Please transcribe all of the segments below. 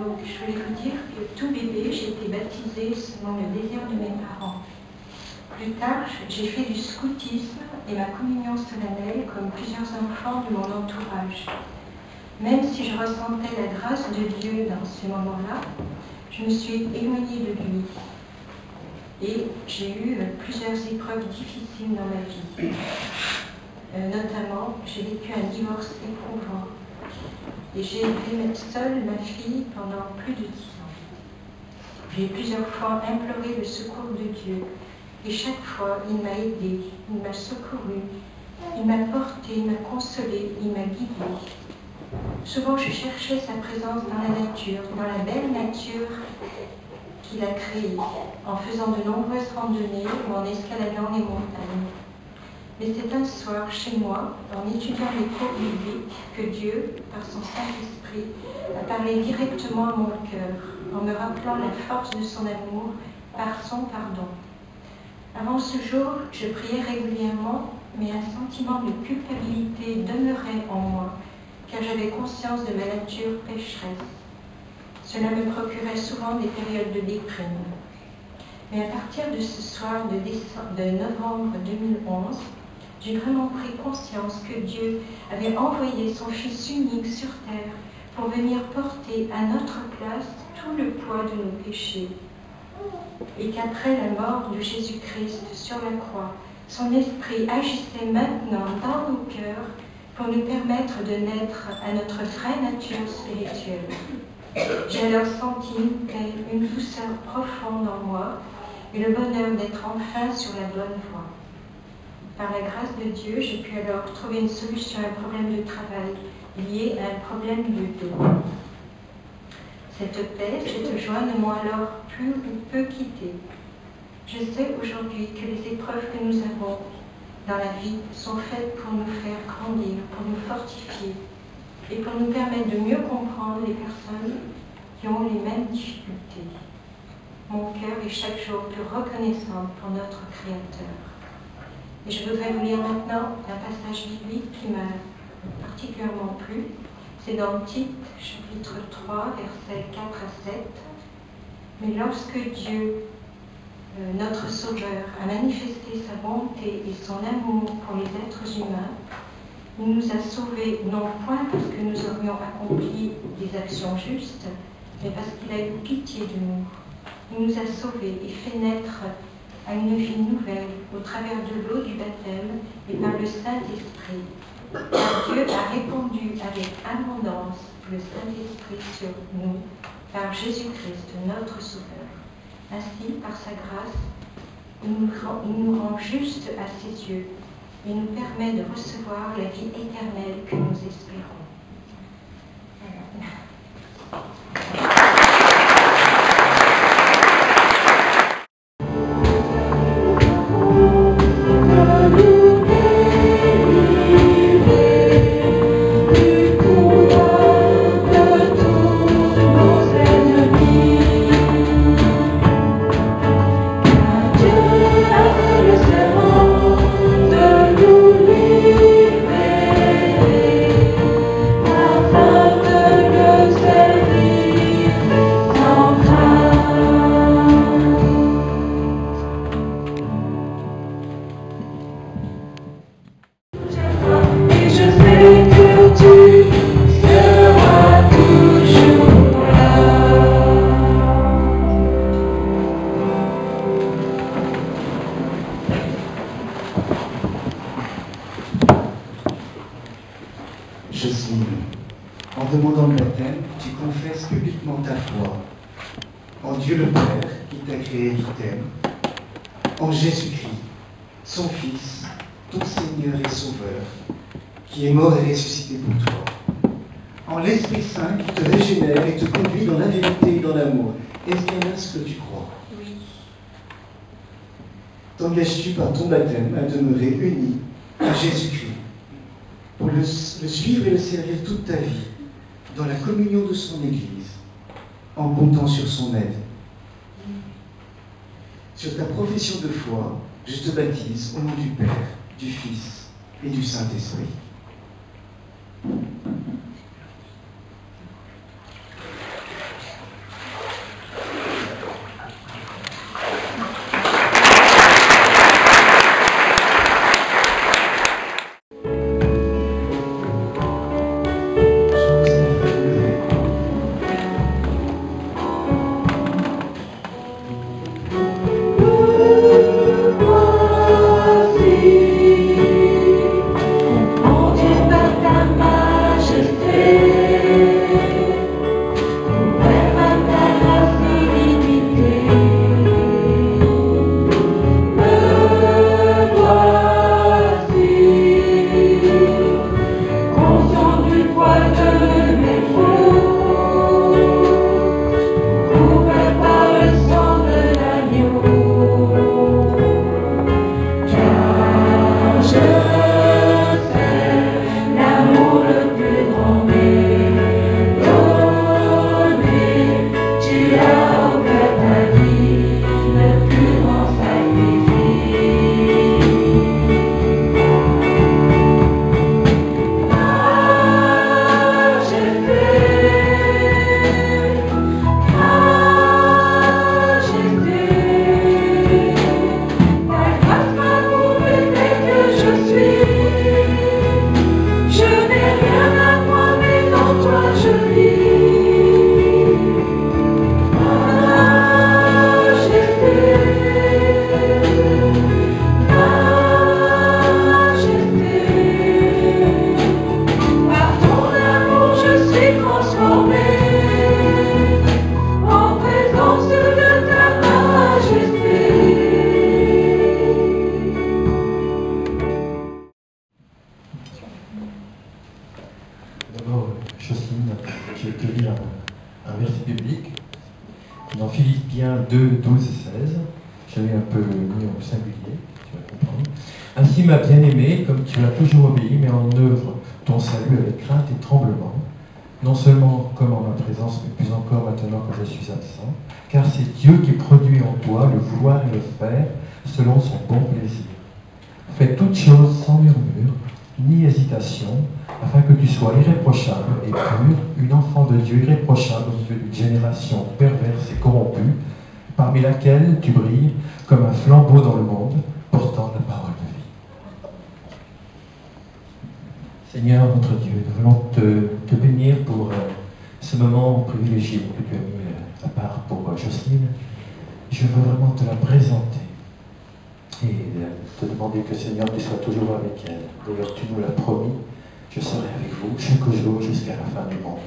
Donc, je voulais vous dire que tout bébé, j'ai été baptisée selon le désir de mes parents. Plus tard, j'ai fait du scoutisme et ma communion solennelle comme plusieurs enfants de mon entourage. Même si je ressentais la grâce de Dieu dans ces moments-là, je me suis éloignée de lui. Et j'ai eu plusieurs épreuves difficiles dans ma vie. Notamment, j'ai vécu un divorce éprouvant. Et j'ai élevé seule ma fille pendant plus de 10 ans. J'ai plusieurs fois imploré le secours de Dieu. Et chaque fois, il m'a aidée, il m'a secourue, il m'a portée, il m'a consolée, il m'a guidée. Souvent, je cherchais sa présence dans la nature, dans la belle nature qu'il a créée, en faisant de nombreuses randonnées ou en escaladant les montagnes. Mais c'est un soir, chez moi, en étudiant les cours bibliques, que Dieu, par son Saint-Esprit, a parlé directement à mon cœur, en me rappelant la force de son amour par son pardon. Avant ce jour, je priais régulièrement, mais un sentiment de culpabilité demeurait en moi, car j'avais conscience de ma nature pécheresse. Cela me procurait souvent des périodes de déprime. Mais à partir de ce soir de novembre 2011, j'ai vraiment pris conscience que Dieu avait envoyé son Fils unique sur terre pour venir porter à notre place tout le poids de nos péchés. Et qu'après la mort de Jésus-Christ sur la croix, son esprit agissait maintenant dans nos cœurs pour nous permettre de naître à notre vraie nature spirituelle. J'ai alors senti une paix, une douceur profonde en moi et le bonheur d'être enfin sur la bonne voie. Par la grâce de Dieu, j'ai pu alors trouver une solution à un problème de travail lié à un problème de dos. Cette paix, cette joie ne m'ont alors plus ou peu quittée. Je sais aujourd'hui que les épreuves que nous avons dans la vie sont faites pour nous faire grandir, pour nous fortifier et pour nous permettre de mieux comprendre les personnes qui ont les mêmes difficultés. Mon cœur est chaque jour plus reconnaissant pour notre Créateur. Et je voudrais vous lire maintenant un passage biblique qui m'a particulièrement plu. C'est dans Tite, chapitre 3, versets 4 à 7. Mais lorsque Dieu, notre Sauveur, a manifesté sa bonté et son amour pour les êtres humains, il nous a sauvés non point parce que nous aurions accompli des actions justes, mais parce qu'il a eu pitié de nous. Il nous a sauvés et fait naître à une vie nouvelle au travers de l'eau du baptême et par le Saint-Esprit. Car Dieu a répandu avec abondance le Saint-Esprit sur nous par Jésus-Christ, notre Sauveur. Ainsi, par sa grâce, il nous rend justes à ses yeux et nous permet de recevoir la vie éternelle que nous espérons. Jocelyne, en demandant le baptême, tu confesses publiquement ta foi en Dieu le Père qui t'a créé et qui t'aime, en Jésus-Christ, son Fils, ton Seigneur et Sauveur, qui est mort et ressuscité pour toi, en l'Esprit Saint qui te régénère et te conduit dans la vérité et dans l'amour. Est-ce bien là ce que tu crois? Oui. T'engages-tu par ton baptême à demeurer uni à Jésus-Christ, pour le suivre et le servir toute ta vie, dans la communion de son Église, en comptant sur son aide? Sur ta profession de foi, je te baptise au nom du Père, du Fils et du Saint-Esprit. texte biblique dans Philippiens 2, 12 et 16. Je l'ai un peu mis au singulier, tu vas comprendre. Ainsi, ma bien-aimée, comme tu as toujours obéi, mets en œuvre ton salut avec crainte et tremblement, non seulement comme en ma présence, mais plus encore maintenant que je suis absent, car c'est Dieu qui produit en toi le vouloir et le faire selon son bon plaisir. Fais toutes choses sans murmure, ni hésitation, afin que tu sois irréprochable et pur, une enfant de Dieu irréprochable au milieu d'une génération perverse et corrompue, parmi laquelle tu brilles comme un flambeau dans le monde, portant la parole de vie. Seigneur, notre Dieu, nous voulons te bénir pour ce moment privilégié que tu as mis à part pour Jocelyne. Je veux vraiment te la présenter et te demander que, Seigneur, tu sois toujours avec elle. D'ailleurs, tu nous l'as promis, je serai avec vous chaque jour jusqu'à la fin du monde.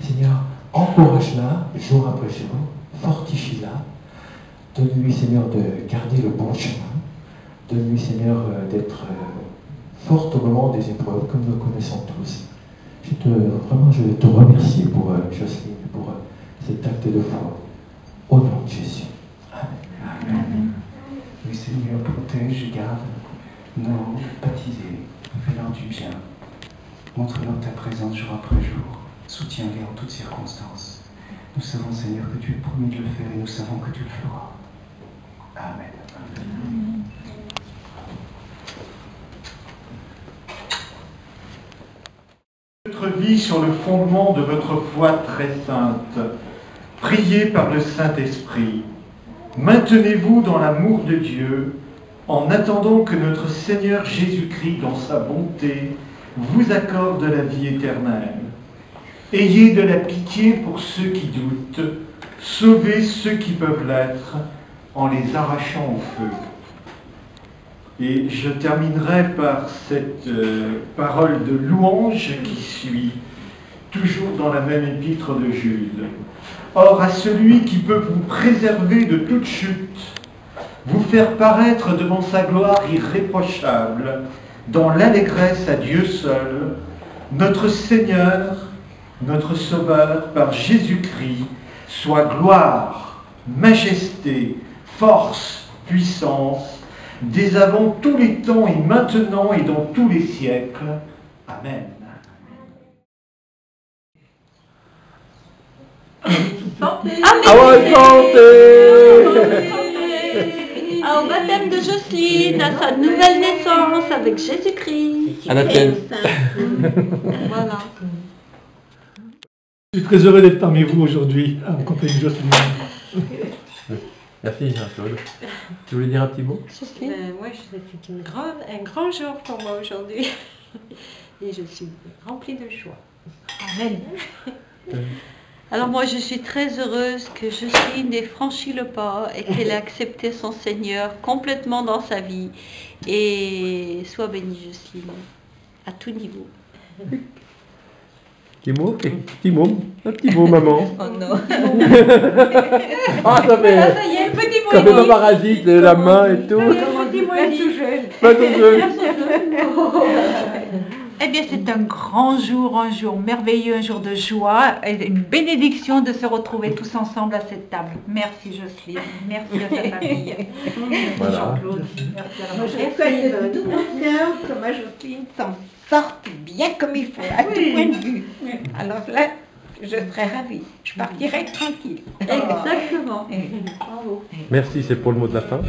Seigneur, encourage-la jour après jour, fortifie-la. Donne-lui, Seigneur, de garder le bon chemin. Donne-lui, Seigneur, d'être forte au moment des épreuves, comme nous connaissons tous. Vraiment, je veux te remercier pour Jocelyne, pour cet acte de foi. Au nom de Jésus. Amen. Amen. Oui, Seigneur, protège et garde nos baptisés. Fais-leur du bien. Montre-leur ta présence jour après jour. Soutiens-les en toutes circonstances. Nous savons, Seigneur, que tu es promis de le faire et nous savons que tu le feras. Amen. Amen. Votre vie sur le fondement de votre foi très sainte. Priez par le Saint-Esprit. Maintenez-vous dans l'amour de Dieu en attendant que notre Seigneur Jésus-Christ, dans sa bonté, vous accorde la vie éternelle. Ayez de la pitié pour ceux qui doutent, sauvez ceux qui peuvent l'être en les arrachant au feu. Et je terminerai par cette parole de louange qui suit, toujours dans la même épître de Jude. Or, à celui qui peut vous préserver de toute chute, vous faire paraître devant sa gloire irréprochable, dans l'allégresse à Dieu seul, notre Seigneur, notre Sauveur, par Jésus-Christ, soit gloire, majesté, force, puissance, dès avant tous les temps et maintenant et dans tous les siècles. Amen. Santé. Au baptême de Jocelyne, à sa nouvelle naissance avec Jésus-Christ. À la tête. Voilà. Je suis très heureux d'être parmi vous aujourd'hui, en compagnie de Jocelyne. Merci Jean-Claude. Tu voulais dire un petit mot? Moi, c'est un grand jour pour moi aujourd'hui. Et je suis remplie de joie. Amen. Alors moi, je suis très heureuse que Jocelyne ait franchi le pas et qu'elle ait accepté son Seigneur complètement dans sa vie. Et sois bénie, Jocelyne, à tout niveau. Un petit mot, maman. Oh non. Ah, ça fait... Ça y est, petit mot. Quand même un parasite, la main et tout. Petit mot tout jeune. Pas tout seul. Eh bien, c'est un grand jour, un jour merveilleux, un jour de joie et une bénédiction de se retrouver tous ensemble à cette table. Merci Jocelyne, merci à ta famille. Voilà. Jean-Claude, merci à la Je souhaite de tout mon cœur que ma Jocelyne s'en sorte bien comme il faut, à tout point de vue. Alors là, je serai ravie. Je partirai tranquille. Exactement. Bravo. Merci, c'est pour le mot de la fin.